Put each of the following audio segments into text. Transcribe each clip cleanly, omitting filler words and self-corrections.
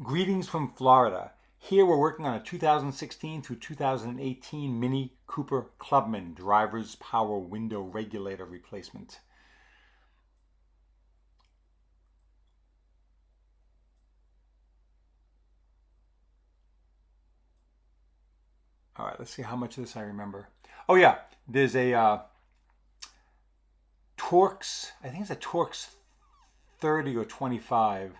Greetings from Florida. Here we're working on a 2016 through 2018 Mini Cooper Clubman driver's power window regulator replacement. All right, let's see how much of this I remember. Oh yeah, there's a Torx, I think it's a Torx 30 or 25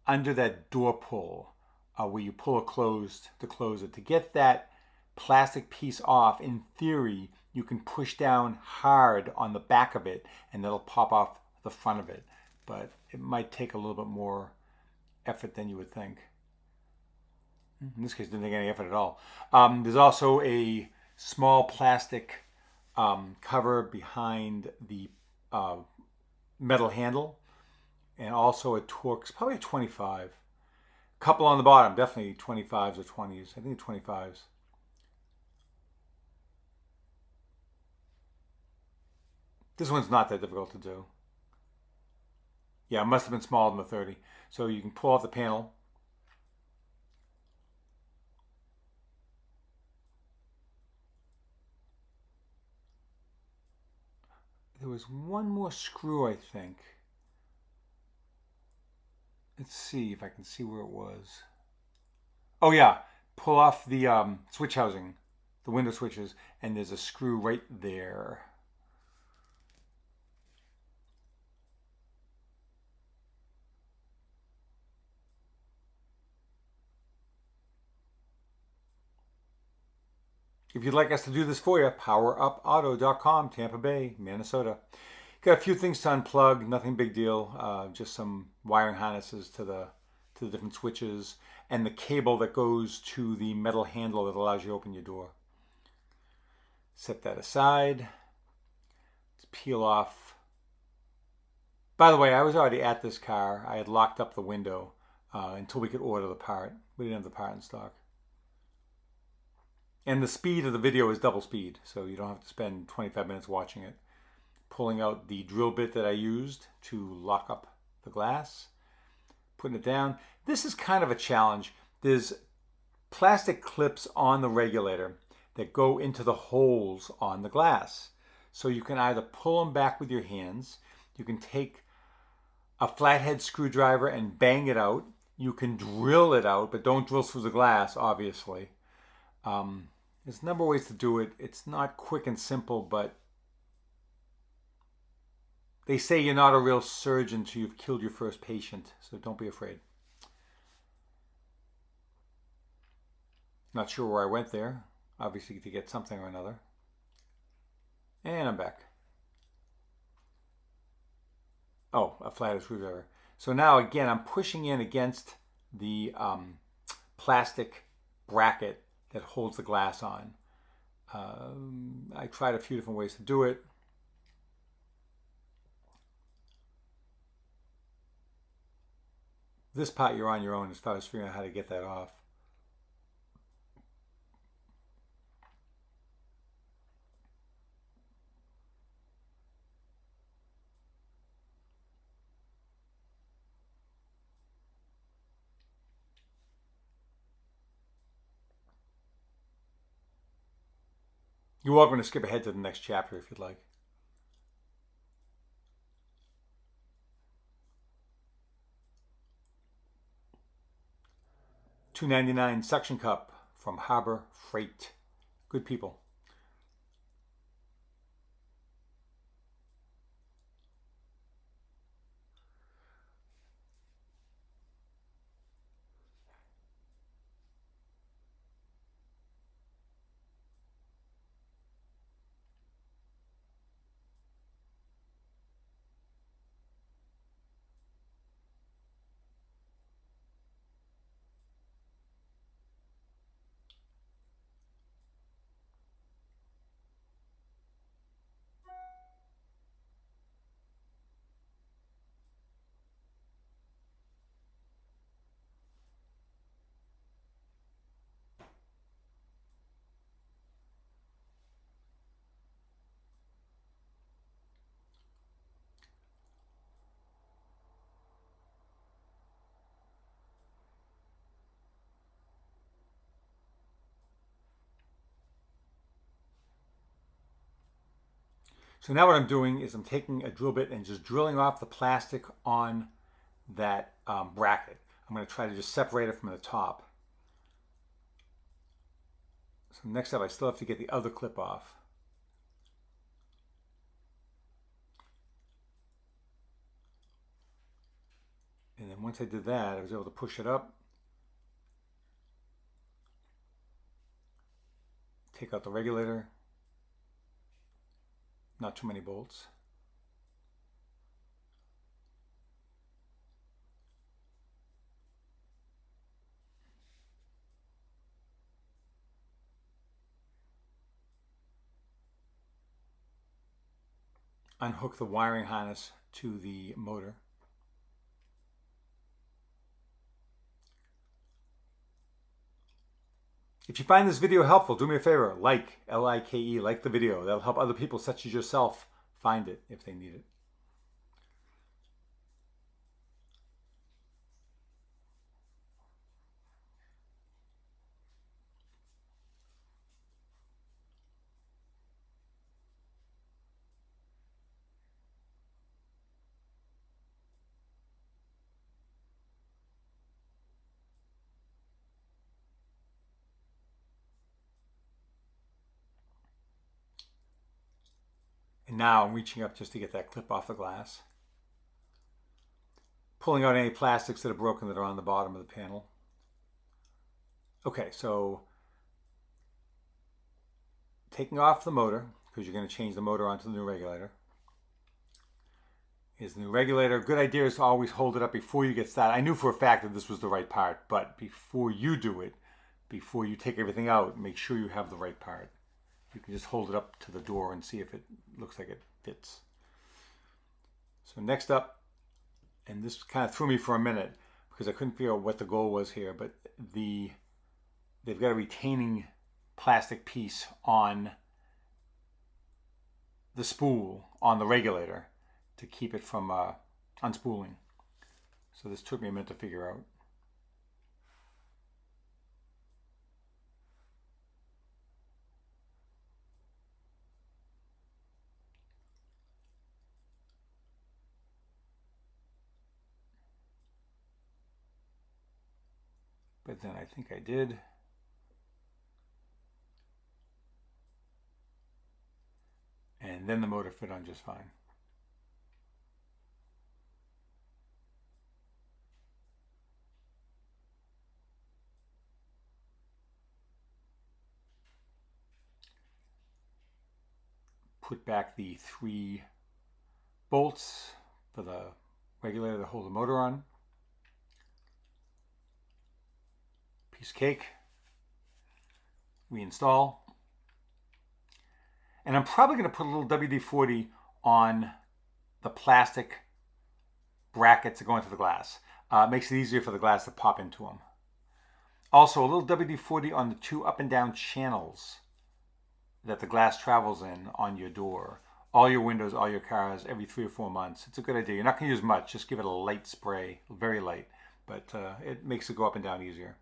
under that door pull where you pull it closed to close it. To get that plastic piece off, in theory, you can push down hard on the back of it and that'll pop off the front of it. But it might take a little bit more effort than you would think. In this case, it didn't take any effort at all. There's also a small plastic cover behind the uh, metal handle, and also a Torx, probably a 25. Couple on the bottom, definitely 25s or 20s. I think 25s. This one's not that difficult to do. Yeah, it must have been smaller than the 30. So you can pull off the panel. There was one more screw, I think. Let's see if I can see where it was. Oh yeah, pull off the switch housing, the window switches, and there's a screw right there. If you'd like us to do this for you, powerupauto.com, Tampa Bay, Minnesota. Got a few things to unplug, nothing big deal. Just some wiring harnesses to the different switches and the cable that goes to the metal handle that allows you to open your door. Set that aside. Let's peel off. By the way, I was already at this car. I had locked up the window until we could order the part. We didn't have the part in stock. And the speed of the video is double speed, so you don't have to spend 25 minutes watching it. Pulling out the drill bit that I used to lock up the glass, putting it down. This is kind of a challenge. There's plastic clips on the regulator that go into the holes on the glass. So you can either pull them back with your hands, you can take a flathead screwdriver and bang it out. You can drill it out, but don't drill through the glass, obviously. There's a number of ways to do it. It's not quick and simple, but they say you're not a real surgeon until you've killed your first patient, so don't be afraid. Not sure where I went there, obviously to get something or another. And I'm back. Oh, a flathead screwdriver. So now again, I'm pushing in against the plastic bracket that holds the glass on. I tried a few different ways to do it. This part you're on your own as far as figuring out how to get that off. You're welcome to skip ahead to the next chapter if you'd like. $2.99 suction cup from Harbor Freight. Good people. So now what I'm doing is I'm taking a drill bit and just drilling off the plastic on that bracket. I'm going to try to just separate it from the top. So next up, I still have to get the other clip off. And then once I did that, I was able to push it up, take out the regulator, not too many bolts. Unhook the wiring harness to the motor. If you find this video helpful, do me a favor, like, L-I-K-E, like the video. That'll help other people such as yourself find it if they need it. And now I'm reaching up just to get that clip off the glass. Pulling out any plastics that are broken that are on the bottom of the panel. Okay, so taking off the motor, because you're going to change the motor onto the new regulator. Is the new regulator. Good idea is to always hold it up before you get started. I knew for a fact that this was the right part, but before you do it, before you take everything out, make sure you have the right part. You can just hold it up to the door and see if it looks like it fits. So next up, and this kind of threw me for a minute because I couldn't figure out what the goal was here, but they've got a retaining plastic piece on the spool on the regulator to keep it from unspooling. So this took me a minute to figure out. But then I think I did. And then the motor fit on just fine. Put back the 3 bolts for the regulator to hold the motor on. Piece of cake. Reinstall. And I'm probably going to put a little WD-40 on the plastic brackets that go into the glass. It makes it easier for the glass to pop into them. Also, a little WD-40 on the 2 up and down channels that the glass travels in on your door. All your windows, all your cars, every 3 or 4 months. It's a good idea. You're not going to use much. Just give it a light spray, very light. But it makes it go up and down easier.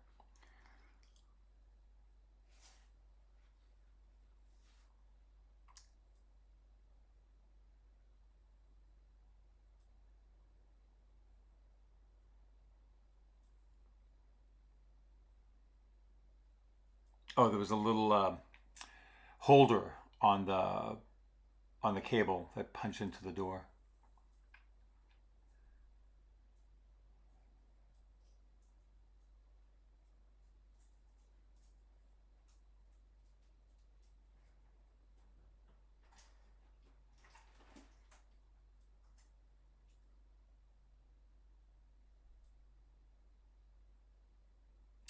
Oh, there was a little holder on the cable that punched into the door.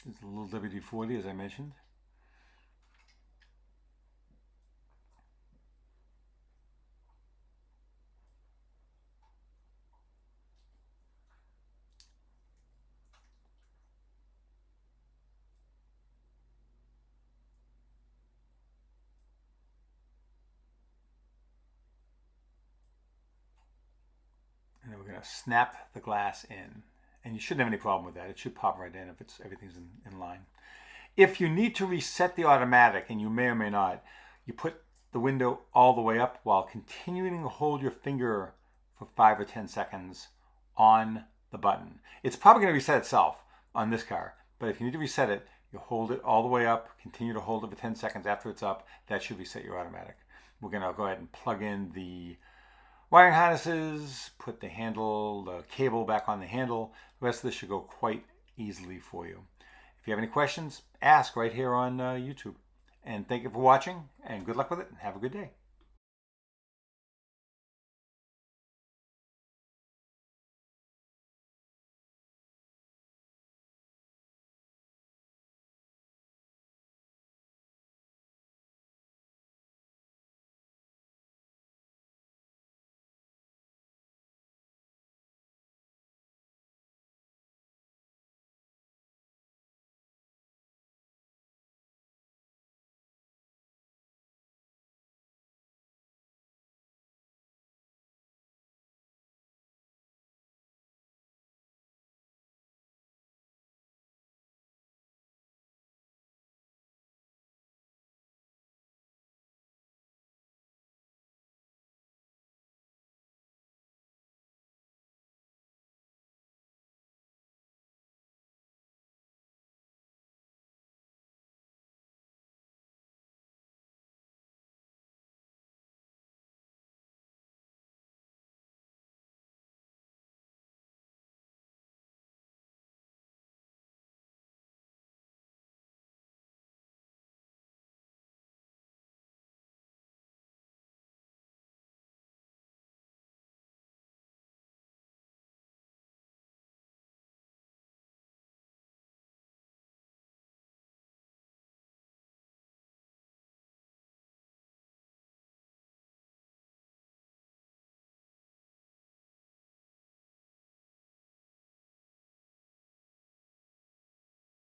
There's a little WD-40, as I mentioned. And then we're going to snap the glass in. And you shouldn't have any problem with that. It should pop right in if everything's in line. If you need to reset the automatic, and you may or may not, you put the window all the way up while continuing to hold your finger for 5 or 10 seconds on the button. It's probably going to reset itself on this car, but if you need to reset it, you hold it all the way up, continue to hold it for 10 seconds after it's up. That should reset your automatic. We're going to go ahead and plug in the wiring harnesses, put the cable back on the handle. The rest of this should go quite easily for you. If you have any questions, ask right here on YouTube. And thank you for watching, and good luck with it, and have a good day.